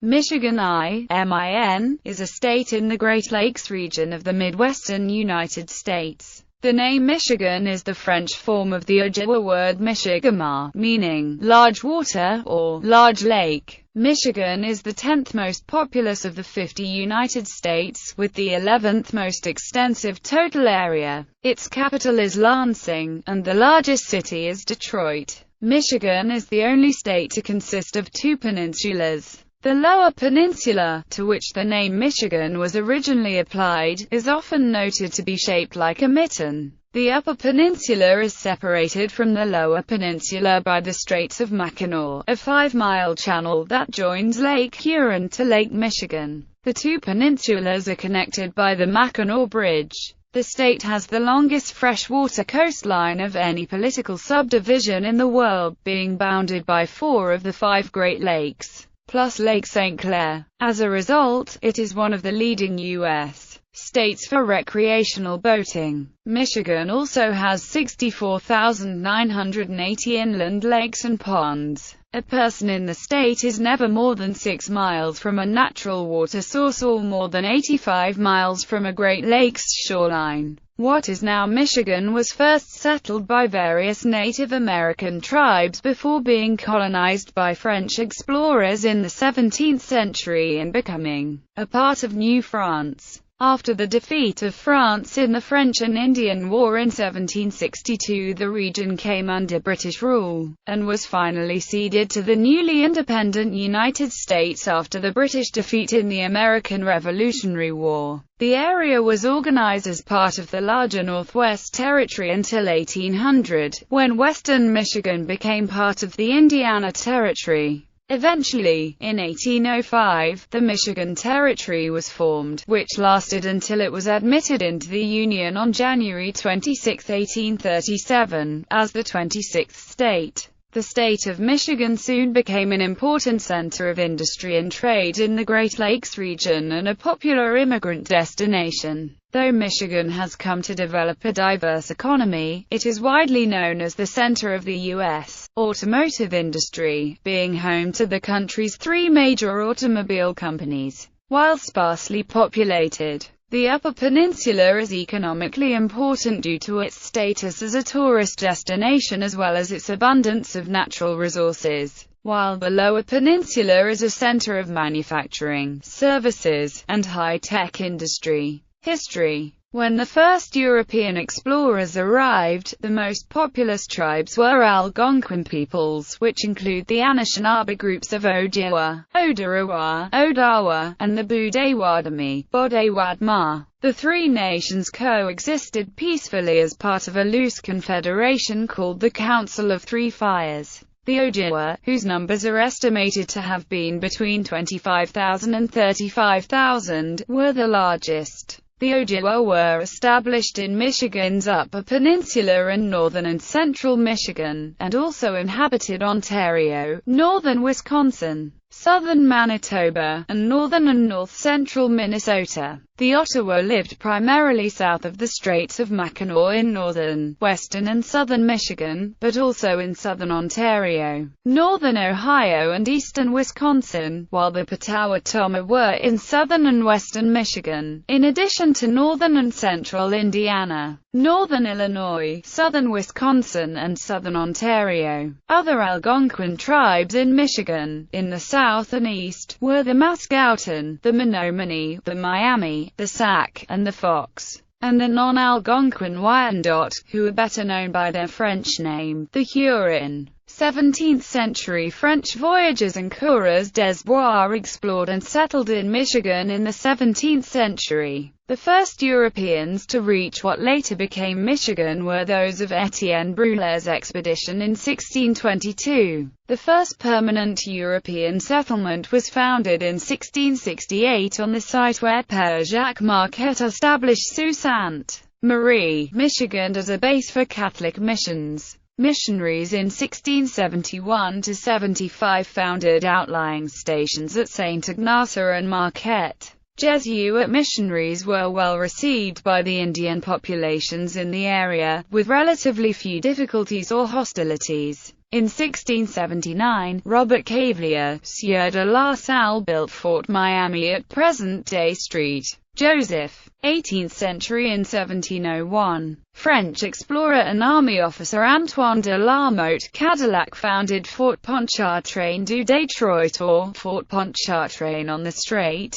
Michigan, MIN, is a state in the Great Lakes region of the Midwestern United States. The name Michigan is the French form of the Ojibwa word Michigama, meaning large water or large lake. Michigan is the 10th most populous of the 50 United States, with the 11th most extensive total area. Its capital is Lansing, and the largest city is Detroit. Michigan is the only state to consist of two peninsulas. The Lower Peninsula, to which the name Michigan was originally applied, is often noted to be shaped like a mitten. The Upper Peninsula is separated from the Lower Peninsula by the Straits of Mackinac, a 5-mile channel that joins Lake Huron to Lake Michigan. The two peninsulas are connected by the Mackinac Bridge. The state has the longest freshwater coastline of any political subdivision in the world, being bounded by 4 of the 5 Great Lakes, plus Lake St. Clair. As a result, it is one of the leading U.S. states for recreational boating. Michigan also has 64,980 inland lakes and ponds. A person in the state is never more than 6 miles from a natural water source or more than 85 miles from a Great Lakes shoreline. What is now Michigan was first settled by various Native American tribes before being colonized by French explorers in the 17th century and becoming a part of New France. After the defeat of France in the French and Indian War in 1762, the region came under British rule, and was finally ceded to the newly independent United States after the British defeat in the American Revolutionary War. The area was organized as part of the larger Northwest Territory until 1800, when western Michigan became part of the Indiana Territory. Eventually, in 1805, the Michigan Territory was formed, which lasted until it was admitted into the Union on January 26, 1837, as the 26th state. The state of Michigan soon became an important center of industry and trade in the Great Lakes region and a popular immigrant destination. Though Michigan has come to develop a diverse economy, it is widely known as the center of the U.S. automotive industry, being home to the country's 3 major automobile companies. While sparsely populated, the Upper Peninsula is economically important due to its status as a tourist destination as well as its abundance of natural resources, while the Lower Peninsula is a center of manufacturing, services, and high-tech industry. History. When the first European explorers arrived, the most populous tribes were Algonquin peoples, which include the Anishinaabe groups of Ojibwa, Odarawa, Odawa, and the Budaywadami, Bodewadma. The 3 nations coexisted peacefully as part of a loose confederation called the Council of 3 Fires. The Ojibwa, whose numbers are estimated to have been between 25,000 and 35,000, were the largest. The Ojibwa were established in Michigan's Upper Peninsula and northern and central Michigan, and also inhabited Ontario, northern Wisconsin, southern Manitoba, and northern and north-central Minnesota. The Ottawa lived primarily south of the Straits of Mackinac in northern, western and southern Michigan, but also in southern Ontario, northern Ohio and eastern Wisconsin, while the Potawatomi were in southern and western Michigan, in addition to northern and central Indiana, northern Illinois, southern Wisconsin and southern Ontario. Other Algonquin tribes in Michigan, in the south and east, were the Mascoutin, the Menominee, the Miami, the Sac, and the Fox, and the non-Algonquin Wyandot, who are better known by their French name, the Huron. 17th century French voyagers and coureurs des bois explored and settled in Michigan in the 17th century. The first Europeans to reach what later became Michigan were those of Étienne Brulè's expedition in 1622. The first permanent European settlement was founded in 1668 on the site where Père Jacques Marquette established Sault Ste. Marie, Michigan as a base for Catholic missions. Missionaries in 1671–75 founded outlying stations at St. Ignace and Marquette. Jesuit missionaries were well received by the Indian populations in the area, with relatively few difficulties or hostilities. In 1679, Robert Cavelier, Sieur de La Salle built Fort Miami at present-day Street Joseph. 18th century. In 1701, French explorer and army officer Antoine de la Motte Cadillac founded Fort Pontchartrain du Detroit, or Fort Pontchartrain on the strait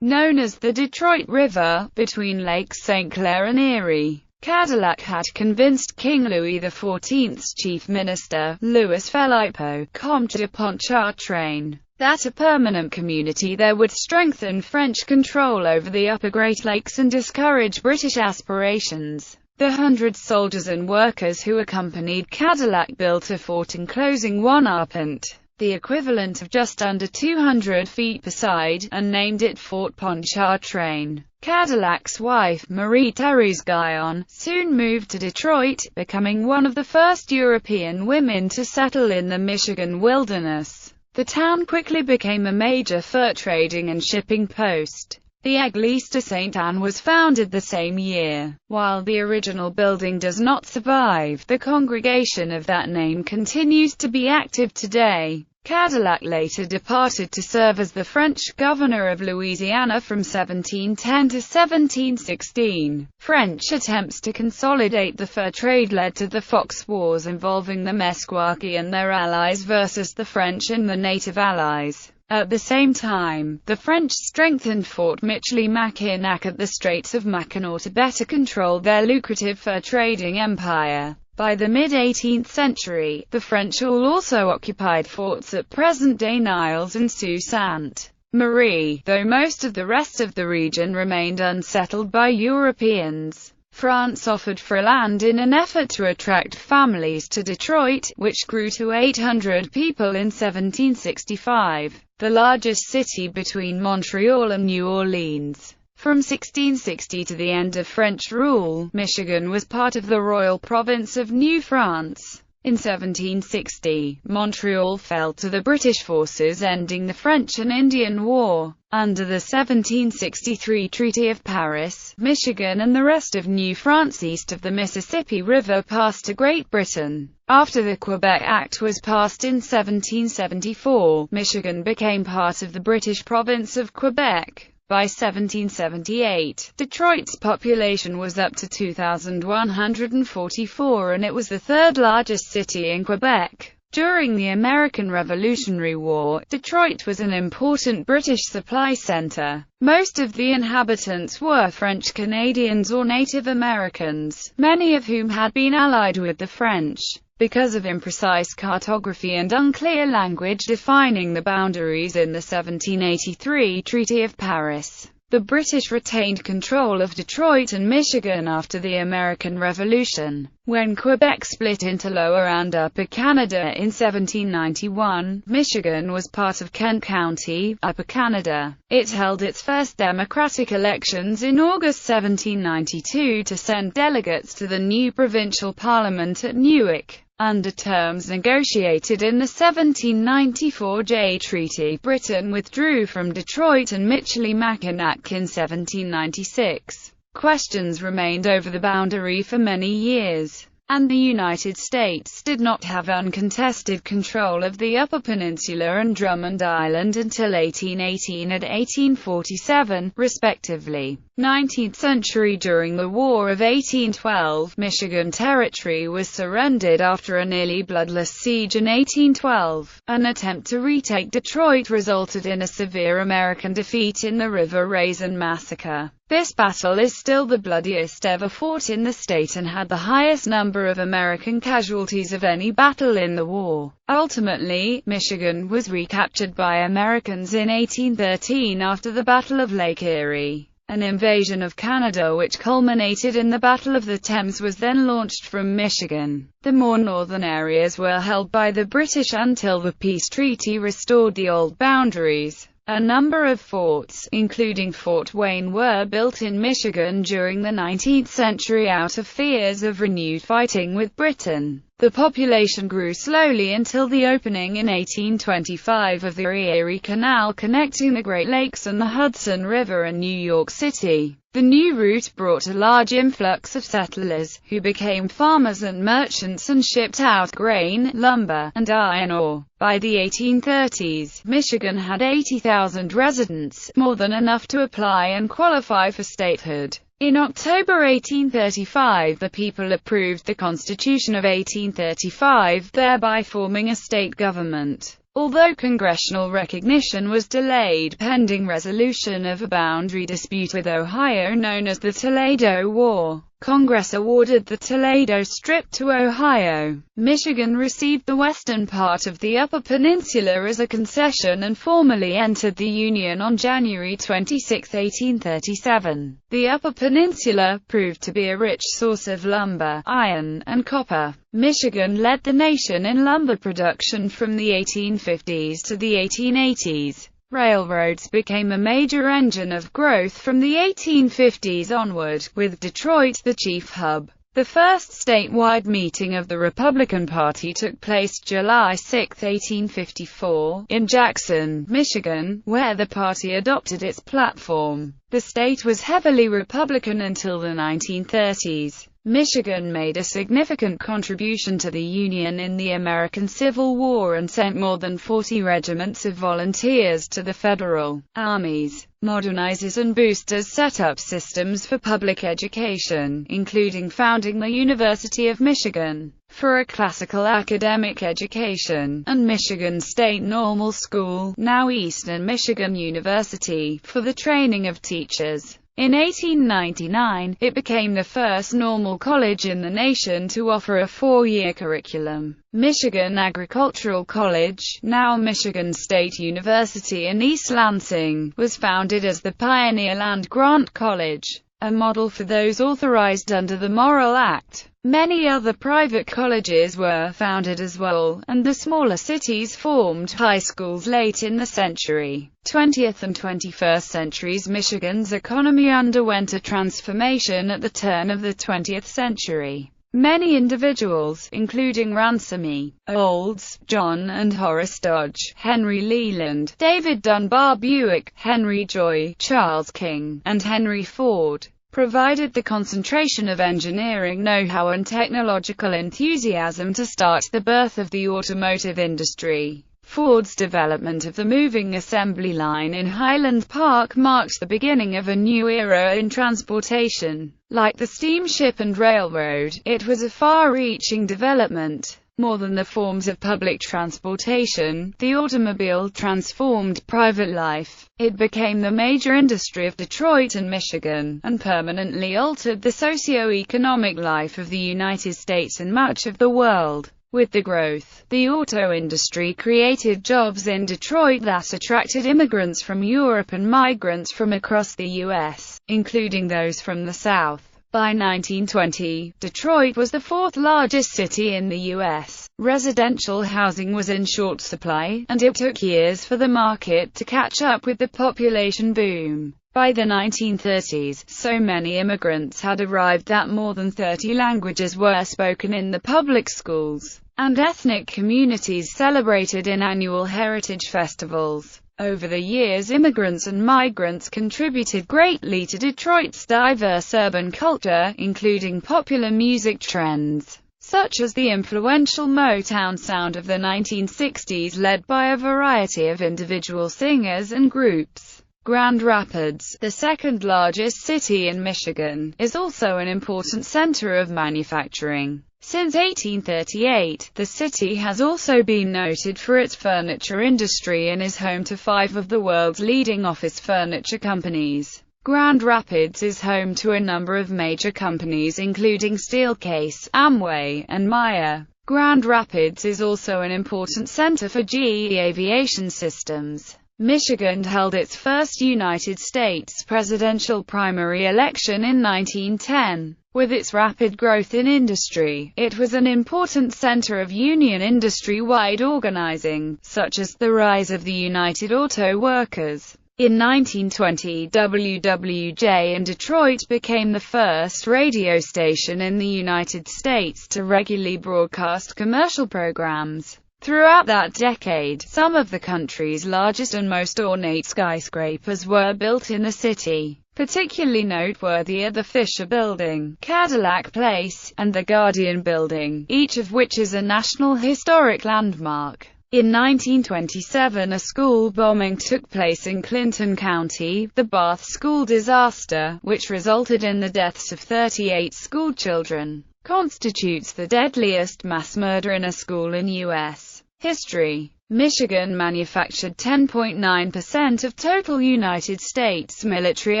known as the Detroit River, between Lakes St. Clair and Erie. Cadillac had convinced King Louis XIV's chief minister, Louis Philippot, Comte de Pontchartrain, that a permanent community there would strengthen French control over the upper Great Lakes and discourage British aspirations. The 100 soldiers and workers who accompanied Cadillac built a fort enclosing 1 arpent, the equivalent of just under 200 feet per side, and named it Fort Pontchartrain. Cadillac's wife, Marie-Thérèse Guyon, soon moved to Detroit, becoming one of the first European women to settle in the Michigan wilderness. The town quickly became a major fur trading and shipping post. The Église de Sainte-Anne was founded the same year. While the original building does not survive, the congregation of that name continues to be active today. Cadillac later departed to serve as the French governor of Louisiana from 1710 to 1716. French attempts to consolidate the fur trade led to the Fox Wars involving the Meskwaki and their allies versus the French and the native allies. At the same time, the French strengthened Fort Michilimackinac at the Straits of Mackinac to better control their lucrative fur trading empire. By the mid-18th century, the French also occupied forts at present-day Niles and Sault Ste. Marie, though most of the rest of the region remained unsettled by Europeans. France offered free land in an effort to attract families to Detroit, which grew to 800 people in 1765, the largest city between Montreal and New Orleans. From 1660 to the end of French rule, Michigan was part of the Royal Province of New France. In 1760, Montreal fell to the British forces, ending the French and Indian War. Under the 1763 Treaty of Paris, Michigan and the rest of New France east of the Mississippi River passed to Great Britain. After the Quebec Act was passed in 1774, Michigan became part of the British province of Quebec. By 1778, Detroit's population was up to 2,144 and it was the third largest city in Quebec. During the American Revolutionary War, Detroit was an important British supply center. Most of the inhabitants were French Canadians or Native Americans, many of whom had been allied with the French. Because of imprecise cartography and unclear language defining the boundaries in the 1783 Treaty of Paris, the British retained control of Detroit and Michigan after the American Revolution. When Quebec split into Lower and Upper Canada in 1791, Michigan was part of Kent County, Upper Canada. It held its first democratic elections in August 1792 to send delegates to the new provincial parliament at Newark. Under terms negotiated in the 1794 Jay Treaty, Britain withdrew from Detroit and Michilimackinac in 1796. Questions remained over the boundary for many years, and the United States did not have uncontested control of the Upper Peninsula and Drummond Island until 1818 and 1847, respectively. 19th century. During the War of 1812, Michigan Territory was surrendered after a nearly bloodless siege in 1812. An attempt to retake Detroit resulted in a severe American defeat in the River Raisin Massacre. This battle is still the bloodiest ever fought in the state and had the highest number of American casualties of any battle in the war. Ultimately, Michigan was recaptured by Americans in 1813 after the Battle of Lake Erie. An invasion of Canada which culminated in the Battle of the Thames was then launched from Michigan. The more northern areas were held by the British until the peace treaty restored the old boundaries. A number of forts, including Fort Wayne, were built in Michigan during the 19th century out of fears of renewed fighting with Britain. The population grew slowly until the opening in 1825 of the Erie Canal connecting the Great Lakes and the Hudson River and New York City. The new route brought a large influx of settlers, who became farmers and merchants and shipped out grain, lumber, and iron ore. By the 1830s, Michigan had 80,000 residents, more than enough to apply and qualify for statehood. In October 1835, the people approved the Constitution of 1835, thereby forming a state government. Although congressional recognition was delayed pending resolution of a boundary dispute with Ohio known as the Toledo War, Congress awarded the Toledo Strip to Ohio. Michigan received the western part of the Upper Peninsula as a concession and formally entered the Union on January 26, 1837. The Upper Peninsula proved to be a rich source of lumber, iron, and copper. Michigan led the nation in lumber production from the 1850s to the 1880s. Railroads became a major engine of growth from the 1850s onward, with Detroit the chief hub. The first statewide meeting of the Republican Party took place July 6, 1854, in Jackson, Michigan, where the party adopted its platform. The state was heavily Republican until the 1930s. Michigan made a significant contribution to the Union in the American Civil War and sent more than 40 regiments of volunteers to the federal armies. Modernizers and boosters set up systems for public education, including founding the University of Michigan for a classical academic education, and Michigan State Normal School, now Eastern Michigan University, for the training of teachers. In 1899, it became the first normal college in the nation to offer a 4-year curriculum. Michigan Agricultural College, now Michigan State University in East Lansing, was founded as the Pioneer Land Grant College, a model for those authorized under the Morrill Act. Many other private colleges were founded as well, and the smaller cities formed high schools late in the century. 20th and 21st centuries Michigan's economy underwent a transformation at the turn of the 20th century. Many individuals, including Ransom E. Olds, John and Horace Dodge, Henry Leland, David Dunbar Buick, Henry Joy, Charles King, and Henry Ford, provided the concentration of engineering know-how and technological enthusiasm to start the birth of the automotive industry. Ford's development of the moving assembly line in Highland Park marked the beginning of a new era in transportation. Like the steamship and railroad, it was a far-reaching development. More than the forms of public transportation, the automobile transformed private life. It became the major industry of Detroit and Michigan, and permanently altered the socio-economic life of the United States and much of the world. With the growth, the auto industry created jobs in Detroit that attracted immigrants from Europe and migrants from across the U.S., including those from the South. By 1920, Detroit was the fourth largest city in the U.S. Residential housing was in short supply, and it took years for the market to catch up with the population boom. By the 1930s, so many immigrants had arrived that more than 30 languages were spoken in the public schools, and ethnic communities celebrated in annual heritage festivals. Over the years, immigrants and migrants contributed greatly to Detroit's diverse urban culture, including popular music trends, such as the influential Motown sound of the 1960s led by a variety of individual singers and groups. Grand Rapids, the second largest city in Michigan, is also an important center of manufacturing. Since 1838, the city has also been noted for its furniture industry and is home to 5 of the world's leading office furniture companies. Grand Rapids is home to a number of major companies including Steelcase, Amway, and Meijer. Grand Rapids is also an important center for GE Aviation Systems. Michigan held its first United States presidential primary election in 1910. With its rapid growth in industry, it was an important center of union industry-wide organizing, such as the rise of the United Auto Workers. In 1920, WWJ in Detroit became the first radio station in the United States to regularly broadcast commercial programs. Throughout that decade, some of the country's largest and most ornate skyscrapers were built in the city. Particularly noteworthy are the Fisher Building, Cadillac Place, and the Guardian Building, each of which is a National Historic Landmark. In 1927, a school bombing took place in Clinton County, the Bath school disaster, which resulted in the deaths of 38 schoolchildren, constitutes the deadliest mass murder in a school in U.S. history. Michigan manufactured 10.9% of total United States military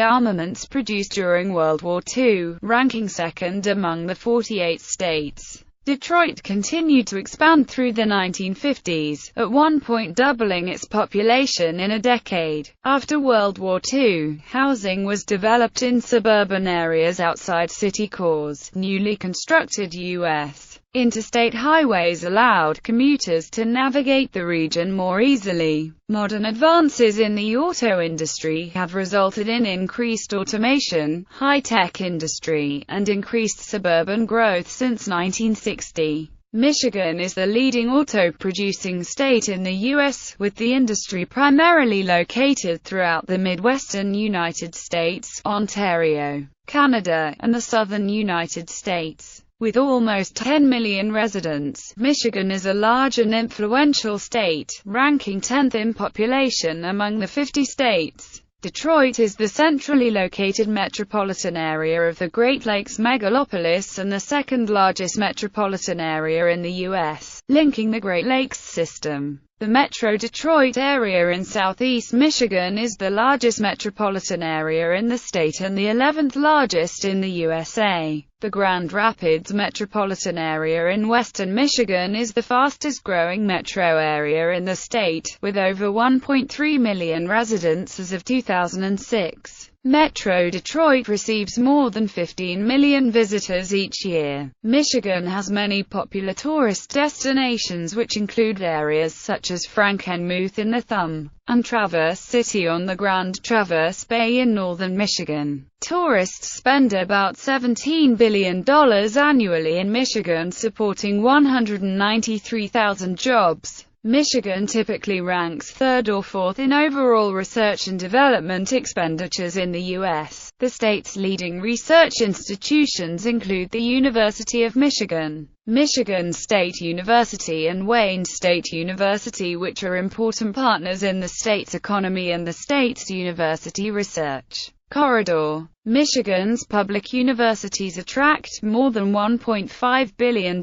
armaments produced during World War II, ranking second among the 48 states. Detroit continued to expand through the 1950s, at one point doubling its population in a decade. After World War II, housing was developed in suburban areas outside city cores. Newly constructed U.S. interstate highways allowed commuters to navigate the region more easily. Modern advances in the auto industry have resulted in increased automation, high-tech industry, and increased suburban growth since 1960. Michigan is the leading auto-producing state in the U.S., with the industry primarily located throughout the Midwestern United States, Ontario, Canada, and the southern United States. With almost 10 million residents, Michigan is a large and influential state, ranking 10th in population among the 50 states. Detroit is the centrally located metropolitan area of the Great Lakes megalopolis and the second largest metropolitan area in the U.S., linking the Great Lakes system. The Metro Detroit area in southeast Michigan is the largest metropolitan area in the state and the 11th largest in the USA. The Grand Rapids metropolitan area in western Michigan is the fastest-growing metro area in the state, with over 1.3 million residents as of 2006. Metro Detroit receives more than 15 million visitors each year. Michigan has many popular tourist destinations which include areas such as Frankenmuth in the Thumb, and Traverse City on the Grand Traverse Bay in northern Michigan. Tourists spend about $17 billion annually in Michigan, supporting 193,000 jobs. Michigan typically ranks third or fourth in overall research and development expenditures in the U.S. The state's leading research institutions include the University of Michigan, Michigan State University, and Wayne State University, which are important partners in the state's economy and the state's university research corridor. Michigan's public universities attract more than $1.5 billion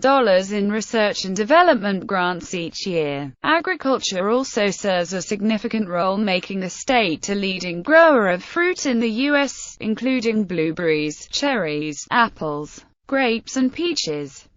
in research and development grants each year. Agriculture also serves a significant role, making the state a leading grower of fruit in the U.S., including blueberries, cherries, apples, grapes, and peaches.